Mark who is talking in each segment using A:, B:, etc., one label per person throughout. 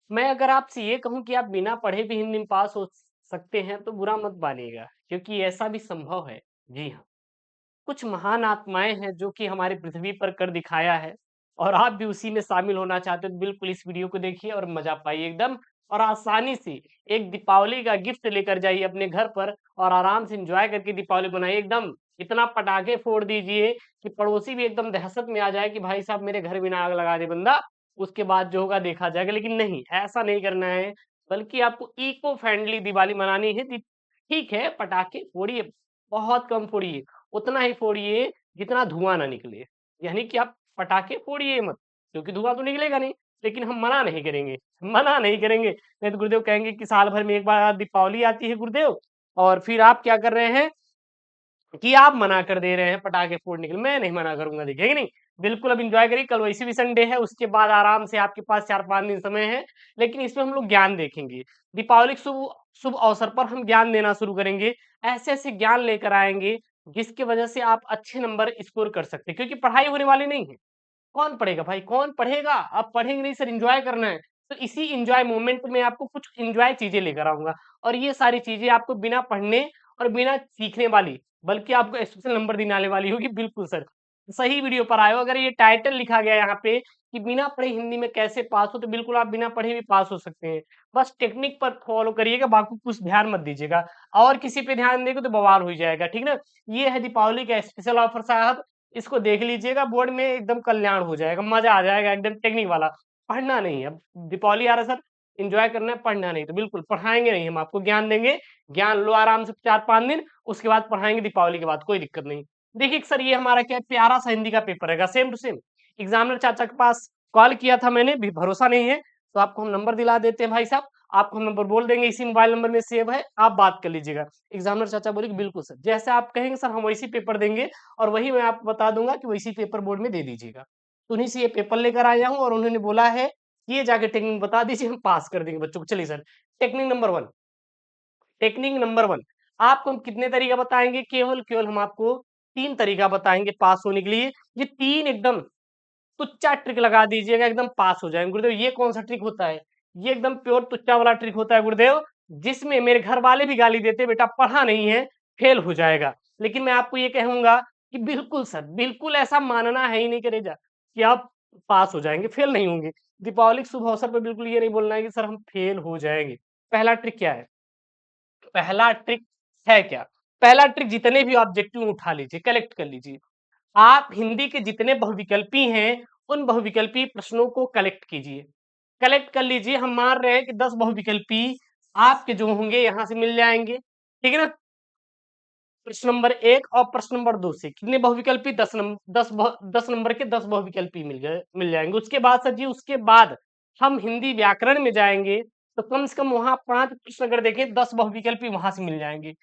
A: मैं अगर आपसे ये कहूँ कि आप बिना पढ़े भी हिंदी में पास हो सकते हैं तो बुरा मत मानिएगा, क्योंकि ऐसा भी संभव है। जी हाँ, कुछ महान आत्माएँ हैं जो कि हमारी पृथ्वी पर कर दिखाया है और आप भी उसी में शामिल होना चाहते हो तो बिल्कुल इस वीडियो को देखिए और मज़ा पाइए एकदम और आसानी से एक दीपावली का गिफ्ट लेकर जाइए अपने घर पर और आराम से एन्जॉय करके दीपावली मनाइए एकदम। इतना पटाखे फोड़ दीजिए कि पड़ोसी भी एकदम दहशत में आ जाए कि भाई साहब मेरे घर में ना आग लगा दे बंदा, उसके बाद जो होगा देखा जाएगा। लेकिन नहीं, ऐसा नहीं करना है, बल्कि आपको इको फ्रेंडली दिवाली मनानी है। दी ठीक है, पटाखे फोड़िए, बहुत कम फोड़िए, उतना ही फोड़िए जितना धुआँ ना निकले। यानी कि आप पटाखे फोड़िए मत, क्योंकि धुआँ तो निकलेगा नहीं, लेकिन हम मना नहीं करेंगे, मना नहीं करेंगे। नहीं तो गुरुदेव कहेंगे कि साल भर में एक बार दीपावली आती है गुरुदेव और फिर आप क्या कर रहे हैं कि आप मना कर दे रहे हैं पटाखे फोड़ने के लिए। मैं नहीं मना करूँगा, देखिए, है कि नहीं? बिल्कुल अब एन्जॉय करिए, कल वैसे भी संडे है, उसके बाद आराम से आपके पास 4-5 दिन समय है, लेकिन इसमें हम लोग ज्ञान देखेंगे। दीपावली के शुभ शुभ अवसर पर हम ज्ञान देना शुरू करेंगे, ऐसे-ऐसे ज्ञान लेकर आएँगे, जिसकी वजह से आप अच्छे नंबर स्कोर कर सकते हैं, क्योंकि पढ़ाई होने वाली नहीं है। कौन पढ़ेगा भाई? कौन पढ़ेगा? आप पढ़ेंगे नहीं सर, एन्जॉय करना है। तो इसी एन्जॉय मोमेंट में आपको कुछ एन्जॉय चीज़ें लेकर आऊँगा और ये सारी चीज़ें आपको बिना पढ़ने और बिना सीखने वाली, बल्कि आपको स्पेशल नंबर देने आने वाली होगी। बिल्कुल सर, सही वीडियो पर आए हो। अगर ये टाइटल लिखा गया है यहाँ पे कि बिना पढ़े हिंदी में कैसे पास हो, तो बिल्कुल आप बिना पढ़े भी पास हो सकते हैं। बस टेक्निक पर फॉलो करिएगा, बाकी कुछ ध्यान मत दीजिएगा और किसी पे ध्यान देंगे तो बवाल हो जाएगा, ठीक ना? ये है दीपावली का स्पेशल ऑफर साहब। इसको देख लीजिएगा, बोर्ड में एकदम कल्याण हो जाएगा, मज़ा आ जाएगा एकदम टेक्निक वाला। पढ़ना नहीं है, अब दीपावली आ रहा है सर, एन्जॉय करना है, पढ़ना नहीं। तो बिल्कुल पढ़ाएँगे नहीं, हम आपको ज्ञान देंगे, ज्ञान लो आराम से 4-5 दिन, उसके बाद पढ़ाएँगे दीपावली के बाद, कोई दिक्कत नहीं। देखिए सर, ये हमारा क्या है, प्यारा-सा हिंदी का पेपर रहेगा, सेम टू सेम। एग्ज़ामिनर चाचा के पास कॉल किया था मैंने, भी भरोसा नहीं है, तो आपको हम नंबर दिला देते हैं भाई साहब, आपको हम नंबर बोल देंगे, इसी मोबाइल नंबर में सेव है, आप बात कर लीजिएगा। एग्ज़ामिनर चाचा बोले कि बिल्कुल सर, जैसा आप कहेंगे सर हम वैसी पेपर देंगे और वही मैं आपको बता दूँगा कि वैसी पेपर बोर्ड में दे दीजिएगा। तो उन्हीं से ये पेपर लेकर आया हूँ और उन्होंने बोला है कि ये जाके टेक्निक बता दीजिए, हम पास कर देंगे बच्चों को। चलिए sir, technique number 1, technique number 1, आपको हम कितने तरीका बताएँगे? केवल हम आपको 3 तरीका बताएँगे पास होने के लिए। ये 3 एकदम तुच्चा ट्रिक लगा दीजिएगा, एकदम पास हो जाएँगे। गुरुदेव ये कौन-सा ट्रिक होता है? ये एकदम प्योर तुच्चा वाला ट्रिक होता है गुरुदेव, जिसमें मेरे घर वाले भी गाली देते हैं, बेटा पढ़ा नहीं है, फेल हो जाएगा। लेकिन मैं आपको ये कहूँगा कि बिल्कुल सर, बिल्कुल ऐसा मानना है ही नहीं करेजा कि आप पास हो जाएँगे, फेल नहीं होंगे। दीपावली के शुभ अवसर पे बिल्कुल ये नहीं बोलना है कि सर हम फेल हो जाएँगे। पहला ट्रिक क्या है? पहला ट्रिक है क्या? पहला ट्रिक, जितने भी ऑब्जेक्टिव उठा लीजिए, कलेक्ट कर लीजिए। आप हिंदी के जितने बहुविकल्पी हैं, उन बहुविकल्पी प्रश्नों को कलेक्ट कीजिए। कलेक्ट कर लीजिए, हम मान रहे हैं कि 10 बहुविकल्पी आपके जो होंगे यहाँ से मिल जाएँगे, ठीक है ना? प्रश्न नंबर 1 और प्रश्न नंबर 2 से कितने बहुविकल्पी 10 नंबर के 10 बहुविकल्पी मिल जाएँगे। उसके बाद सर जी, उसके बाद हम हिंदी व्याकरण में जाएँगे, तो कम से कम वहाँ 5 प्रश्न अगर देखें, 10 बहुविकल्पी वहाँ से मिल जाएँगे।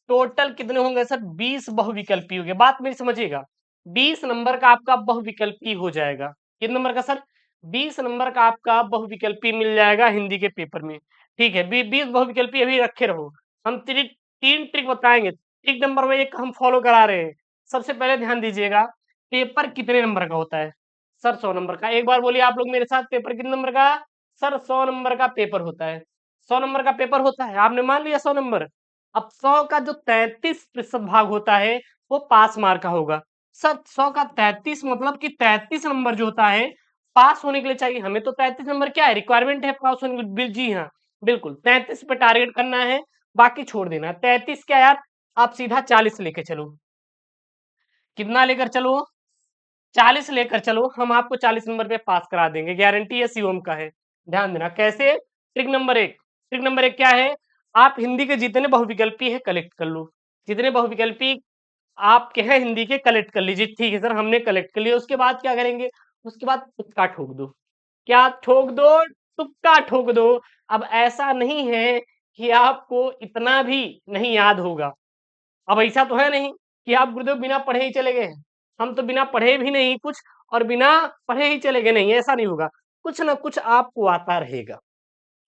A: टोटल कितने होंगे सर? 20 बहुविकल्पी हो गए। बात मेरी समझिएगा, 20 नंबर का आपका बहुविकल्पी हो जाएगा। कितने नंबर का सर? 20 नंबर का आपका बहुविकल्पी मिल जाएगा हिंदी के पेपर में। ठीक है, 20 बहुविकल्पी अभी रखे रहो। हम 3 ट्रिक बताएँगे। ट्रिक नंबर 1 हम फॉलो करा रहे हैं। सबसे पहले ध्यान दीजिएगा, पेपर कितने नंबर का होता है? सर 100 नंबर का। एक बार बोलिए आप लोग मेरे साथ, पेपर कितने नंबर का? सर 100 नंबर का पेपर होता है। 100 नंबर का पेपर होता है, आपने मान लिया 100 नंबर। अब 100 का जो 33% भाग होता है, वो पास मार्क का होगा। सर 100 का 33 मतलब कि 33 नंबर जो होता है, पास होने के लिए चाहिए। हमें तो 33 नंबर क्या है, रिक्वायरमेंट है पास होने के लिए। जी हाँ, बिल्कुल 33 पे टारगेट करना है, बाकी छोड़ देना है। 33 क्या यार, आप सीधा 40 लेके चलो। कितना लेकर चलो? 40 लेकर चलो, हम आपको 40 नंबर पे पास करा देंगे, गारंटी है, शिवम का है। ध्यान देना कैसे? ट्रिक नंबर 1, ट्रिक नंबर 1 क्या है? आप हिंदी के जितने बहुविकल्पी है कलेक्ट कर लो। जितने बहुविकल्पी आपके हैं हिंदी के, कलेक्ट कर लीजिए। ठीक है सर, हमने कलेक्ट कर लिया। उसके बाद क्या करेंगे? उसके बाद तुक्का ठोक दो। क्या ठोक दो? तुक्का ठोक दो। अब ऐसा नहीं है कि आपको इतना भी नहीं याद होगा। अब ऐसा तो है नहीं कि आप गुरुदेव बिना पढ़े ही चले गए। हम तो बिना पढ़े भी नहीं कुछ और बिना पढ़े ही चले गए, नहीं, ऐसा नहीं होगा। कुछ ना कुछ आपको आता रहेगा,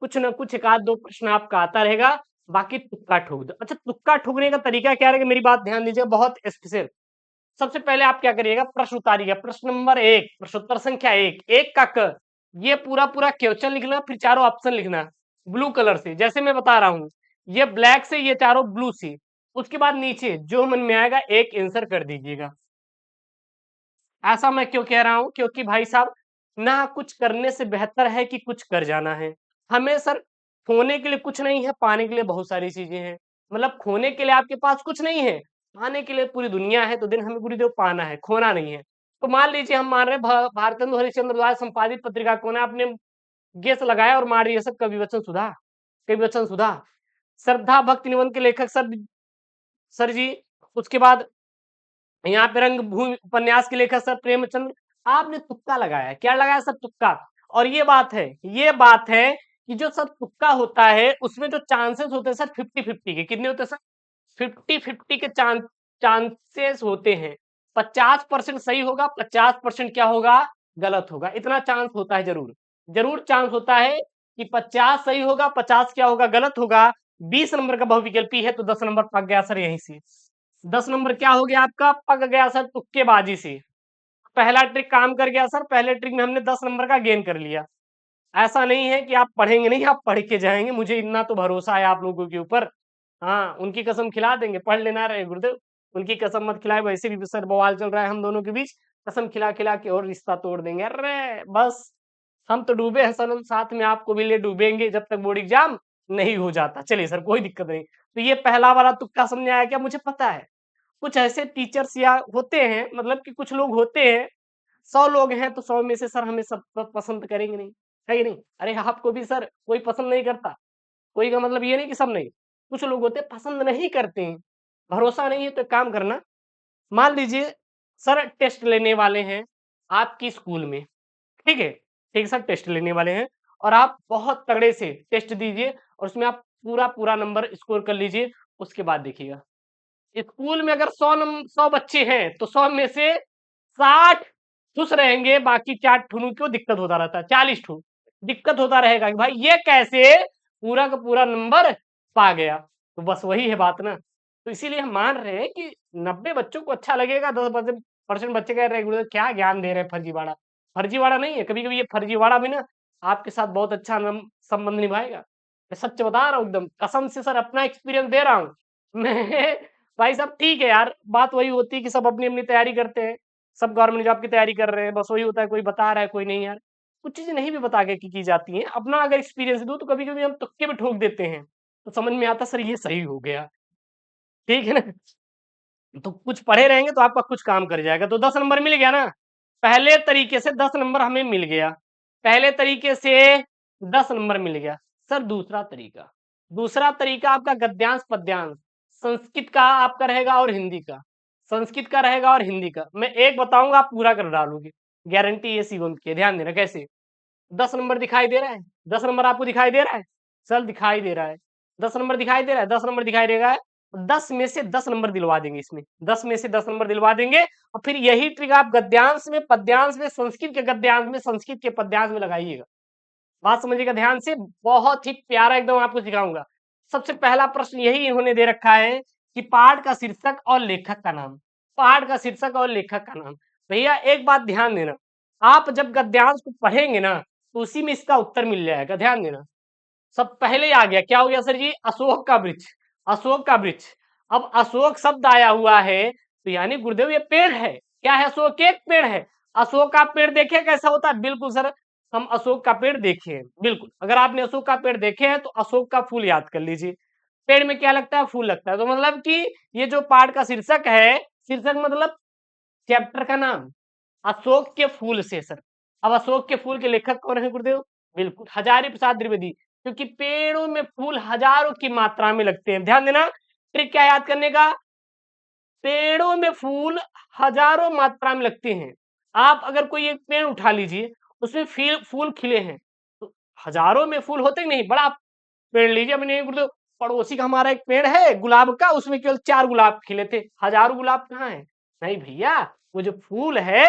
A: कुछ ना कुछ 1 आध 2 प्रश्न आपका आता रहेगा, बाकी तुक्का ठोक दो। अच्छा, तुक्का ठोकने का तरीका क्या रहेगा, मेरी बात ध्यान दीजिएगा, बहुत स्पेशल। सबसे पहले आप क्या करिएगा, प्रश्न उतारिएगा। प्रश्न नंबर 1, प्रश्नोत्तर संख्या 1, 1 का क, ये पूरा पूरा क्वेश्चन लिखना, फिर चारों ऑप्शन लिखना ब्लू कलर से, जैसे मैं बता रहा हूँ। ये ब्लैक से, ये चारों ब्लू से। उसके बाद नीचे जो मन में आएगा एक आंसर कर दीजिएगा। ऐसा मैं क्यों कह रहा हूं? क्योंकि भाई साहब, ना कुछ करने से बेहतर है कि कुछ कर जाना है। हमें सर खोने के लिए कुछ नहीं है, पाने के लिए बहुत सारी चीजें हैं। मतलब खोने के लिए आपके पास कुछ नहीं है, पाने के लिए पूरी दुनिया है, तो दिन हमें पूरी देर पाना है, खोना नहीं है। तो मान लीजिए हम मान रहे हैं भारतेंदु हरिश्चंद्र द्वारा संपादित पत्रिका कौन है, आपने गेस लगाया और मार दिया सर कवि वचन सुधा। कवि वचन सुधा। श्रद्धा भक्ति निबंध के लेखक सर जी। उसके बाद यहाँ पे रंगभूमि उपन्यास के लेखक सर प्रेमचंद। आपने तुक्का लगाया, क्या लगाया सर? तुक्का। और ये बात है कि जो सर तुक्का होता है उसमें जो चांसेस होते हैं सर 50-50 के, कितने होते हैं सर? 50-50 के चांसेस होते हैं। 50% सही होगा, 50% क्या होगा? गलत होगा। इतना चांस होता है, जरूर जरूर चांस होता है कि 50 सही होगा, 50 क्या होगा? गलत होगा। 20 नंबर का बहुविकल्पी है तो 10 नंबर पक गया सर यहीं से। 10 नंबर क्या हो गया आपका? पक गया सर तुक्केबाजी से। पहला ट्रिक काम कर गया सर, पहले ट्रिक में हमने 10 नंबर का गेन कर लिया। ऐसा नहीं है कि आप पढ़ेंगे नहीं, आप पढ़ के जाएंगे, मुझे इतना तो भरोसा है आप लोगों के ऊपर। हाँ, उनकी कसम खिला देंगे, पढ़ लेना रहे गुरुदेव। उनकी कसम मत खिलाए, वैसे भी सर बवाल चल रहा है हम दोनों के बीच। कसम खिला खिला के और रिश्ता तोड़ देंगे। अरे बस, हम तो डूबे हैं सनम, साथ में आपको भी ले डूबेंगे जब तक बोर्ड एग्जाम नहीं हो जाता। चलिए सर, कोई दिक्कत नहीं। तो ये पहला वाला तुक्का समझ आया क्या? मुझे पता है कुछ ऐसे टीचर्स या होते हैं, मतलब कि कुछ लोग होते हैं, 100 लोग हैं तो 100 में से सर हमें सब सब पसंद करेंगे नहीं, है कि नहीं? अरे आपको भी सर कोई पसंद नहीं करता, कोई का मतलब ये नहीं कि सब नहीं। कुछ लोग होते हैं पसंद नहीं करते हैं। भरोसा नहीं है तो एक काम करना, मान लीजिए सर टेस्ट लेने वाले हैं आपकी स्कूल में, ठीक है? ठीक है सर, टेस्ट लेने वाले हैं और आप बहुत तगड़े से टेस्ट दीजिए और उसमें आप पूरा पूरा नंबर स्कोर कर लीजिए। उसके बाद देखिएगा, स्कूल में अगर 100 बच्चे हैं तो 100 में से 60 खुश रहेंगे, बाकी 4 ठुनू को दिक्कत होता रहता है, 40 ठू दिक्कत होता रहेगा कि भाई ये कैसे पूरा का पूरा नंबर पा गया। तो बस वही है बात ना। तो इसीलिए हम मान रहे हैं कि 90 बच्चों को अच्छा लगेगा, 10% बच्चे कह रहे हैं क्या ज्ञान दे रहे हैं, फर्जीवाड़ा। फर्जीवाड़ा नहीं है, कभी कभी ये फर्जीवाड़ा भी ना आपके साथ बहुत अच्छा संबंध निभाएगा। मैं सच बता रहा हूँ, एकदम कसम से सर, अपना एक्सपीरियंस दे रहा हूँ मैं। भाई साहब ठीक है यार, बात वही होती है कि सब अपनी अपनी तैयारी करते हैं, सब गवर्नमेंट जॉब की तैयारी कर रहे हैं, बस वही होता है, कोई बता रहा है कोई नहीं यार। कुछ चीजें नहीं भी बता के की जाती हैं, अपना अगर एक्सपीरियंस दूं तो कभी कभी हम तुक्के भी ठोक देते हैं, तो समझ में आता सर ये सही हो गया। ठीक है ना? तो कुछ पढ़े रहेंगे तो आपका कुछ काम कर जाएगा। तो 10 नंबर मिल गया ना, पहले तरीके से 10 नंबर हमें मिल गया, पहले तरीके से 10 नंबर मिल गया। सर दूसरा तरीका आपका गद्यांश पद्यांश, संस्कृत का आपका रहेगा और हिंदी का, संस्कृत का रहेगा और हिंदी का। मैं एक बताऊंगा, आप पूरा कर डालोगे, गारंटी ये शिवम की है। ध्यान देना कैसे। 10 नंबर दिखाई दे रहा है, 10 नंबर आपको दिखाई दे रहा है, सर दिखाई दे रहा है, 10 नंबर दिखाई दे रहा है, 10 नंबर दिखाई देगा। 10 में से 10 नंबर दिलवा देंगे इसमें, 10 में से 10 नंबर दिलवा देंगे। और फिर यही ट्रिक आप गद्यांश में, पद्यांश में, संस्कृत के गद्यांश में, संस्कृत के पद्यांश में लगाइएगा। बात समझिएगा ध्यान से, बहुत ही प्यारा एकदम आपको सिखाऊंगा। सबसे पहला प्रश्न यही इन्होंने दे रखा है कि पाठ का शीर्षक और लेखक का नाम, पाठ का शीर्षक और लेखक का नाम। भैया एक बात ध्यान देना, आप जब गद्यांश को पढ़ेंगे ना तो उसी में इसका उत्तर मिल जाएगा। ध्यान देना, सब पहले ही आ गया, क्या हो गया सर जी? अशोक का वृक्ष, अशोक का वृक्ष। अब अशोक शब्द आया हुआ है तो यानी गुरुदेव ये पेड़ है, क्या है? अशोक एक पेड़ है। अशोक का पेड़ देखे कैसा होता है? बिल्कुल सर, हम अशोक का पेड़ देखे हैं, बिल्कुल। अगर आपने अशोक का पेड़ देखे हैं तो अशोक का फूल याद कर लीजिए। पेड़ में क्या लगता है? फूल लगता है। तो मतलब कि ये जो पाठ का शीर्षक है, शीर्षक मतलब चैप्टर का नाम, अशोक के फूल से सर। अब अशोक के फूल के लेखक कौन है गुरुदेव? बिल्कुल हजारी प्रसाद द्विवेदी, क्योंकि पेड़ों में फूल हजारों की मात्रा में लगते हैं। ध्यान देना, ट्रिक क्या याद करने का, पेड़ों में फूल हजारों मात्रा में लगते हैं। आप अगर कोई एक पेड़ उठा लीजिए, उसमें फूल खिले हैं, तो हजारों में फूल होते ही नहीं। बड़ा पेड़ लीजिए, अपने गुरुदेव पड़ोसी का हमारा एक पेड़ है गुलाब का, उसमें केवल 4 गुलाब खिले थे, हजारों गुलाब कहाँ है? नहीं भैया, वो जो फूल है,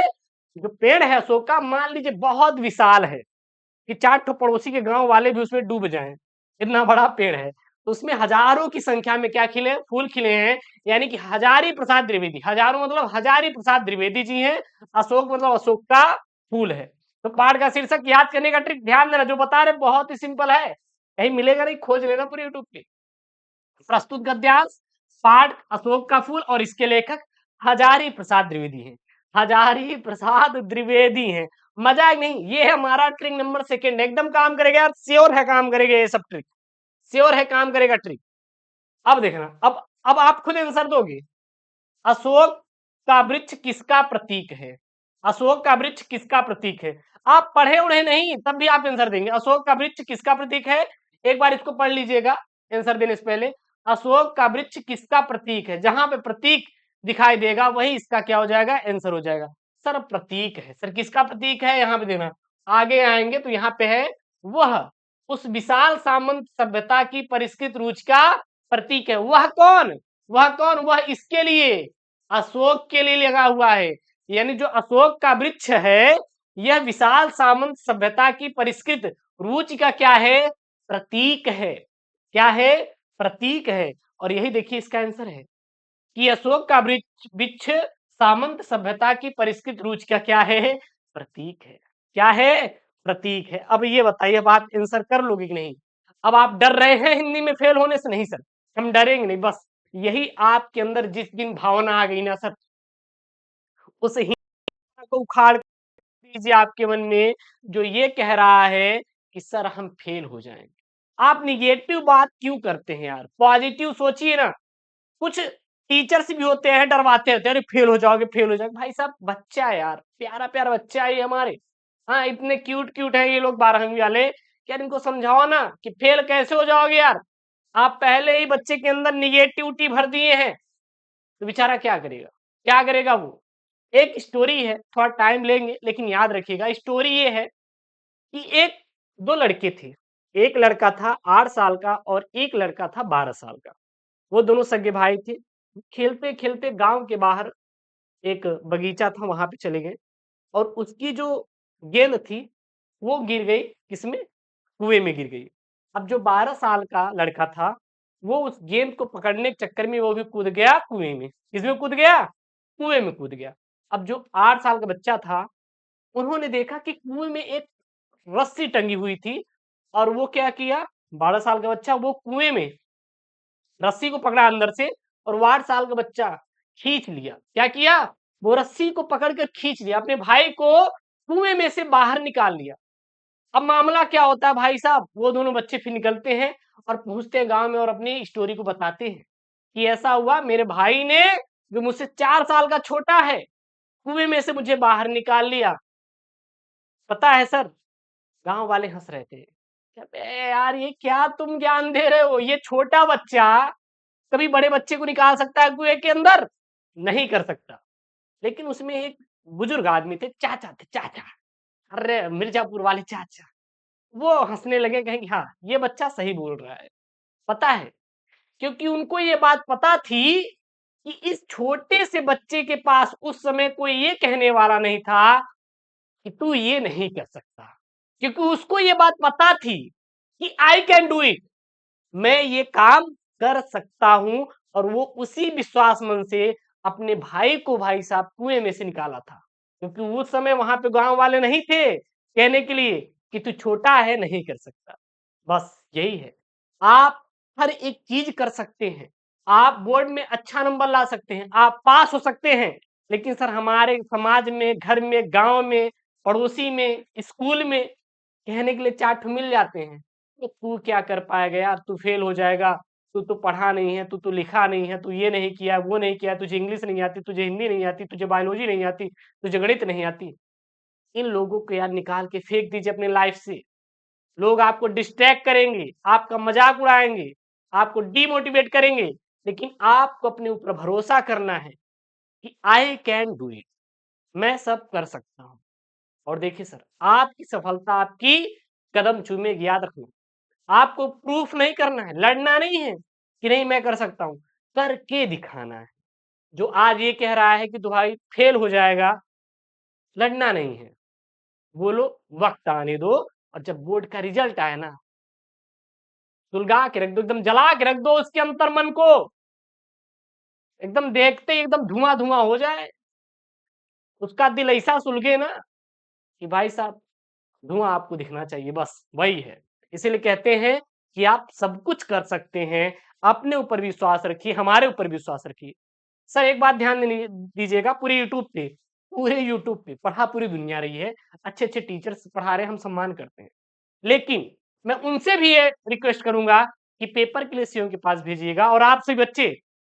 A: जो पेड़ है अशोक का, मान लीजिए बहुत विशाल है कि 4 ठो पड़ोसी के गांव वाले भी उसमें डूब जाएं, इतना बड़ा पेड़ है। तो उसमें हजारों की संख्या में क्या खिले? फूल खिले हैं। यानी कि हजारी प्रसाद द्विवेदी, हजारों मतलब हजारी प्रसाद द्विवेदी जी हैं, अशोक मतलब अशोक का फूल है। तो पाठ का शीर्षक याद करने का ट्रिक ध्यान देना, जो बता रहे बहुत ही सिंपल है, कहीं मिलेगा नहीं, खोज लेना पूरे यूट्यूब पे। प्रस्तुत गद्यांश पाठ अशोक का फूल और इसके लेखक हजारी प्रसाद द्विवेदी हैं। हजारी प्रसाद द्विवेदी हैं। मजाक नहीं, ये है हमारा ट्रिक नंबर सेकेंड, एकदम काम करेगा यार, श्योर है काम करेगा ये सब ट्रिक, श्योर है काम करेगा ट्रिक। अब देखना, अब आप खुद आंसर दोगे। अशोक का वृक्ष किसका प्रतीक है? अशोक का वृक्ष किसका प्रतीक है? आप पढ़े उड़े नहीं तब भी आप आंसर देंगे। अशोक का वृक्ष किसका प्रतीक है? एक बार इसको पढ़ लीजिएगा आंसर देने से पहले। अशोक का वृक्ष किसका प्रतीक है? जहां पे प्रतीक दिखाई देगा वही इसका क्या हो जाएगा, आंसर हो जाएगा। सर प्रतीक है, सर किसका प्रतीक है? यहाँ पे देना, आगे आएंगे तो यहाँ पे है वह उस विशाल सामंत सभ्यता की परिष्कृत रूच का प्रतीक है। वह कौन? वह कौन? वह इसके लिए, अशोक के लिए लगा हुआ है। यानी जो अशोक का वृक्ष है यह विशाल सामंत सभ्यता की परिष्कृत रूच का क्या है? प्रतीक है। क्या है? प्रतीक है। और यही देखिए इसका आंसर है कि अशोक का वृक्ष वृक्ष सामंत सभ्यता की परिष्कृत रूच का क्या है? प्रतीक है। क्या है? प्रतीक है। अब ये बताइए, अब आप आंसर कर लोगे कि नहीं? अब आप डर रहे हैं हिंदी में फेल होने से? नहीं सर, हम डरेंगे नहीं, बस यही आपके अंदर जिस दिन भावना आ गई ना सर, उस हिंसा को उखाड़ दीजिए आपके मन में, जो ये कह रहा है कि सर हम फेल हो जाएंगे। आप निगेटिव बात क्यों करते हैं यार? पॉजिटिव सोचिए ना। कुछ टीचर्स भी होते हैं डरवाते रहते हैं, अरे फेल हो जाओगे, फेल हो जाओगे। भाई साहब बच्चा है यार, प्यारा प्यारा बच्चा है ये हमारे। हाँ इतने क्यूट क्यूट है ये लोग 12वीं वाले, यार इनको समझाओ ना कि फेल कैसे हो जाओगे यार। आप पहले ही बच्चे के अंदर निगेटिविटी भर दिए हैं, तो बेचारा क्या करेगा? क्या करेगा वो? एक स्टोरी है, थोड़ा टाइम लेंगे लेकिन याद रखिएगा। स्टोरी ये है कि एक दो लड़के थे। एक लड़का था 8 साल का और एक लड़का था 12 साल का। वो दोनों सगे भाई थे। खेलते खेलते गांव के बाहर एक बगीचा था, वहां पे चले गए और उसकी जो गेंद थी वो गिर गई, किसमें? कुएं में गिर गई। अब जो 12 साल का लड़का था वो उस गेंद को पकड़ने के चक्कर में वो भी कूद गया कुएं में। किसमें कूद गया? कुएं में कूद गया। अब जो 8 साल का बच्चा था, उन्होंने देखा कि कुएं में एक रस्सी टंगी हुई थी और वो क्या किया, 12 साल का बच्चा वो कुएं में रस्सी को पकड़ा अंदर से और वो 8 साल का बच्चा खींच लिया। क्या किया? वो रस्सी को पकड़ कर खींच लिया, अपने भाई को कुएं में से बाहर निकाल लिया। अब मामला क्या होता है भाई साहब, वो दोनों बच्चे फिर निकलते हैं और पहुंचते हैं गांव में और अपनी स्टोरी को बताते हैं कि ऐसा हुआ, मेरे भाई ने जो मुझसे 4 साल का छोटा है कुएं में से मुझे बाहर निकाल लिया। पता है सर, गांव वाले हंस रहे थे। कहते, यार ये क्या तुम ज्ञान दे रहे हो? ये छोटा बच्चा कभी बड़े बच्चे को निकाल सकता है कुएं के अंदर? नहीं कर सकता। लेकिन उसमें एक बुजुर्ग आदमी थे, चाचा थे, चाचा, अरे मिर्जापुर वाले चाचा। वो हंसने लगे, कहेंगे हाँ ये बच्चा सही बोल रहा है। पता है, क्योंकि उनको ये बात पता थी कि इस छोटे से बच्चे के पास उस समय कोई ये कहने वाला नहीं था कि तू ये नहीं कर सकता, क्योंकि उसको ये बात पता थी कि आई कैन डू इट, मैं ये काम कर सकता हूं। और वो उसी विश्वास मन से अपने भाई को भाई साहब कुएं में से निकाला था, क्योंकि उस समय वहां पे गांव वाले नहीं थे कहने के लिए कि तू छोटा है नहीं कर सकता। बस यही है, आप हर एक चीज कर सकते हैं। आप बोर्ड में अच्छा नंबर ला सकते हैं, आप पास हो सकते हैं, लेकिन सर हमारे समाज में, घर में, गांव में, पड़ोसी में, स्कूल में कहने के लिए 4 मिल जाते हैं। तो तू क्या कर पाएगा यार, तू फेल हो जाएगा, तू तो पढ़ा नहीं है, तू तो लिखा नहीं है, तू ये नहीं किया, वो नहीं किया, तुझे इंग्लिश नहीं आती, तुझे हिंदी नहीं आती, तुझे बायोलॉजी नहीं आती, तुझे गणित नहीं आती। इन लोगों को यार निकाल के फेंक दीजिए अपने लाइफ से। लोग आपको डिस्ट्रैक्ट करेंगे, आपका मजाक उड़ाएंगे, आपको डिमोटिवेट करेंगे, लेकिन आपको अपने ऊपर भरोसा करना है कि आई कैन डू इट, मैं सब कर सकता हूं। और देखिए सर, आपकी सफलता आपकी कदम चूमेगी, याद रखना। आपको प्रूफ नहीं करना है, लड़ना नहीं है कि नहीं मैं कर सकता हूं, करके दिखाना है। जो आज ये कह रहा है कि तो भाई फेल हो जाएगा, लड़ना नहीं है। बोलो वक्त आने दो, और जब बोर्ड का रिजल्ट आए ना, सुलगा के रख दो, एकदम जला के रख दो उसके अंतर मन को, एकदम देखते ही एकदम धुआं धुआं हो जाए। उसका दिल ऐसा सुलगे ना कि भाई साहब धुआं आपको दिखना चाहिए, बस वही है। इसीलिए कहते हैं कि आप सब कुछ कर सकते हैं, अपने ऊपर विश्वास रखिए, हमारे ऊपर विश्वास रखिए। सर एक बात ध्यान दीजिएगा, पूरे यूट्यूब पे पढ़ा पूरी दुनिया रही है, अच्छे-अच्छे टीचर्स पढ़ा रहे हैं, हम सम्मान करते हैं। लेकिन मैं उनसे भी ये रिक्वेस्ट करूंगा कि पेपर के लिए सीओ के पास भेजिएगा, और आप सभी बच्चे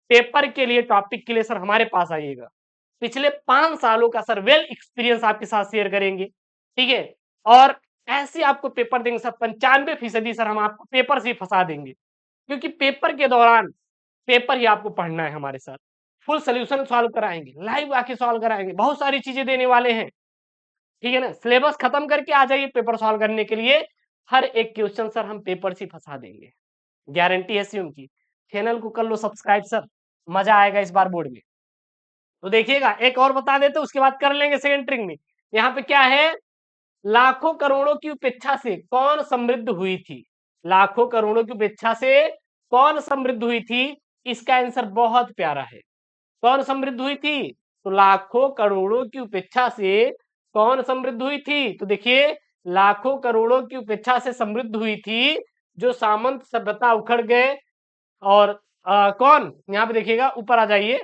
A: पेपर के लिए, टॉपिक के लिए सर हमारे पास आइएगा। पिछले 5 सालों का सर वेल एक्सपीरियंस आपके साथ शेयर करेंगे, ठीक है? और ऐसे आपको पेपर देंगे सर, 95% सर हम आपको पेपर से ही फंसा देंगे, क्योंकि पेपर के दौरान पेपर ही आपको पढ़ना है हमारे साथ। फुल सॉल्यूशन सॉल्व कराएंगे, लाइव आके सॉल्व कराएंगे, बहुत सारी चीजें देने वाले हैं, ठीक है ना? सिलेबस खत्म करके आ जाइए पेपर सॉल्व करने के लिए, हर एक क्वेश्चन सर हम पेपर से फंसा देंगे, गारंटी है सी उनकी। चैनल को कर लो सब्सक्राइब सर, मजा आएगा इस बार बोर्ड में। तो देखिएगा, एक और बता देते उसके बाद कर लेंगे सेकंड ट्रिक में। यहाँ पे क्या है, लाखों करोड़ों की उपेक्षा से कौन समृद्ध हुई थी? लाखों करोड़ों की उपेक्षा से कौन समृद्ध हुई थी? इसका आंसर बहुत प्यारा है। कौन समृद्ध हुई थी? तो लाखों करोड़ों की उपेक्षा से कौन समृद्ध हुई थी? तो देखिए, लाखों करोड़ों की उपेक्षा से समृद्ध हुई थी जो सामंत सभ्यता उखड़ गए। और कौन, यहाँ पे देखिएगा, ऊपर आ जाइए,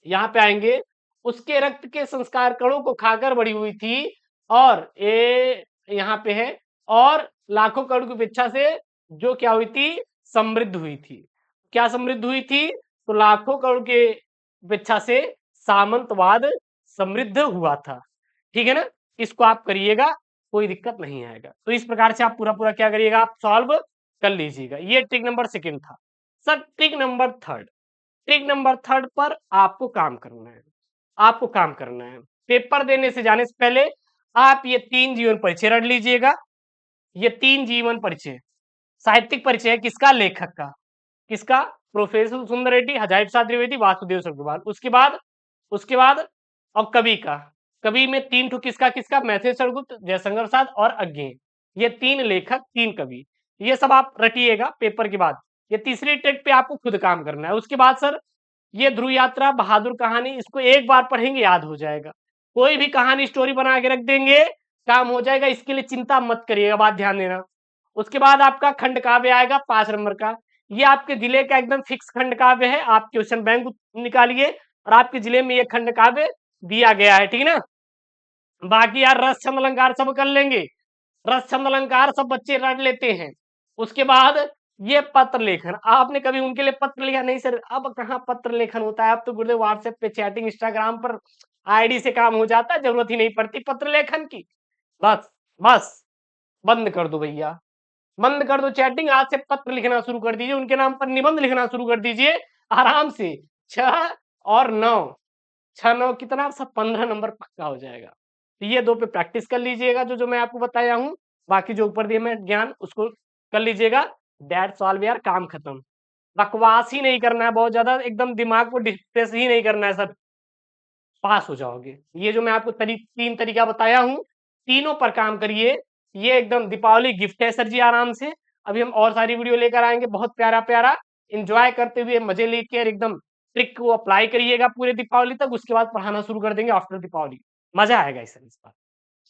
A: यहाँ पे आएंगे, उसके रक्त के संस्कार कणों को खाकर बड़ी हुई थी, और ये यहाँ पे है, और लाखों करोड़ की उपेक्षा से जो क्या हुई थी, समृद्ध हुई थी। क्या समृद्ध हुई थी? तो लाखों करोड़ के उपेक्षा से सामंतवाद समृद्ध हुआ था, ठीक है ना? इसको आप करिएगा, कोई दिक्कत नहीं आएगा। तो इस प्रकार से आप पूरा पूरा क्या करिएगा, आप सॉल्व कर लीजिएगा। ये ट्रिक नंबर सेकंड था। Sir trick number third, trick number third पर आपको काम करना है, आपको काम करना है। पेपर देने से जाने से पहले आप ये 3 जीवन परिचय रट लीजिएगा। ये 3 जीवन परिचय, साहित्यिक परिचय है किसका, लेखक का, किसका, प्रोफेसर सुंदर रेड्डी, हजारी प्रसाद द्विवेदी, वासुदेव सर्वपाल। उसके बाद और कवि का, कवि में 3 ठो किसका किसका, मैथिली सरगुप्त, जयशंकर प्रसाद और अज्ञेय। ये 3 लेखक, 3 कवि, ये सब आप रटिएगा पेपर के बाद। ये तीसरी ट्रिक पे आपको खुद काम करना है। उसके बाद सर ये ध्रुव यात्रा, बहादुर कहानी, इसको एक बार पढ़ेंगे याद हो जाएगा। कोई भी कहानी स्टोरी बना के रख देंगे, काम हो जाएगा, इसके लिए चिंता मत करिएगा, बात ध्यान देना। उसके बाद आपका खंड काव्य आएगा 5 नंबर का। ये आपके जिले का एकदम फिक्स खंड काव्य है, आप क्वेश्चन बैंक निकालिए और आपके जिले में ये खंड काव्य दिया गया है, ठीक है ना? बाकी यार रस छंद अलंकार सब कर लेंगे, रस छंद अलंकार सब बच्चे रट लेते हैं। उसके बाद ये पत्र लेखन, आपने कभी उनके लिए पत्र लिखा? नहीं सर, अब कहाँ पत्र लेखन होता है, अब तो गुरुदेव व्हाट्सएप पे चैटिंग, इंस्टाग्राम पर आईडी से काम हो जाता है, जरूरत ही नहीं पड़ती पत्र लेखन की। बस बस बंद कर दो भैया, बंद कर दो चैटिंग, आज से पत्र लिखना शुरू कर दीजिए, उनके नाम पर निबंध लिखना शुरू कर दीजिए आराम से। 6 और 9, 6 9 कितना, सब 15 नंबर पक्का हो जाएगा। तो ये 2 पे प्रैक्टिस कर लीजिएगा, जो जो मैं आपको बताया हूँ। बाकी जो ऊपर दिए मैं ज्ञान, उसको कर लीजिएगा। दैट्स ऑल यार, काम खत्म। बकवास ही नहीं करना है बहुत ज्यादा, एकदम दिमाग को डिस्ट्रेस ही नहीं करना है सर, पास हो जाओगे। ये जो मैं आपको 3 तरीका बताया हूँ, तीनों पर काम करिए। ये एकदम दीपावली गिफ्ट है सर जी, आराम से। अभी हम और सारी वीडियो लेकर आएंगे, बहुत प्यारा प्यारा, एंजॉय करते हुए, मजे लेकर एकदम ट्रिक को अप्लाई करिएगा पूरे दीपावली तक। उसके बाद पढ़ाना शुरू कर देंगे आफ्टर दीपावली, मजा आएगा इस बार।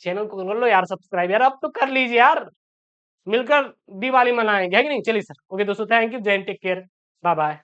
A: चैनल को कर लो यार सब्सक्राइब, यार अब तो कर लीजिए यार, मिलकर दिवाली मनाएंगे, है कि नहीं? चलिए सर, ओके दोस्तों, थैंक यू, जय Hind, take care, bye bye.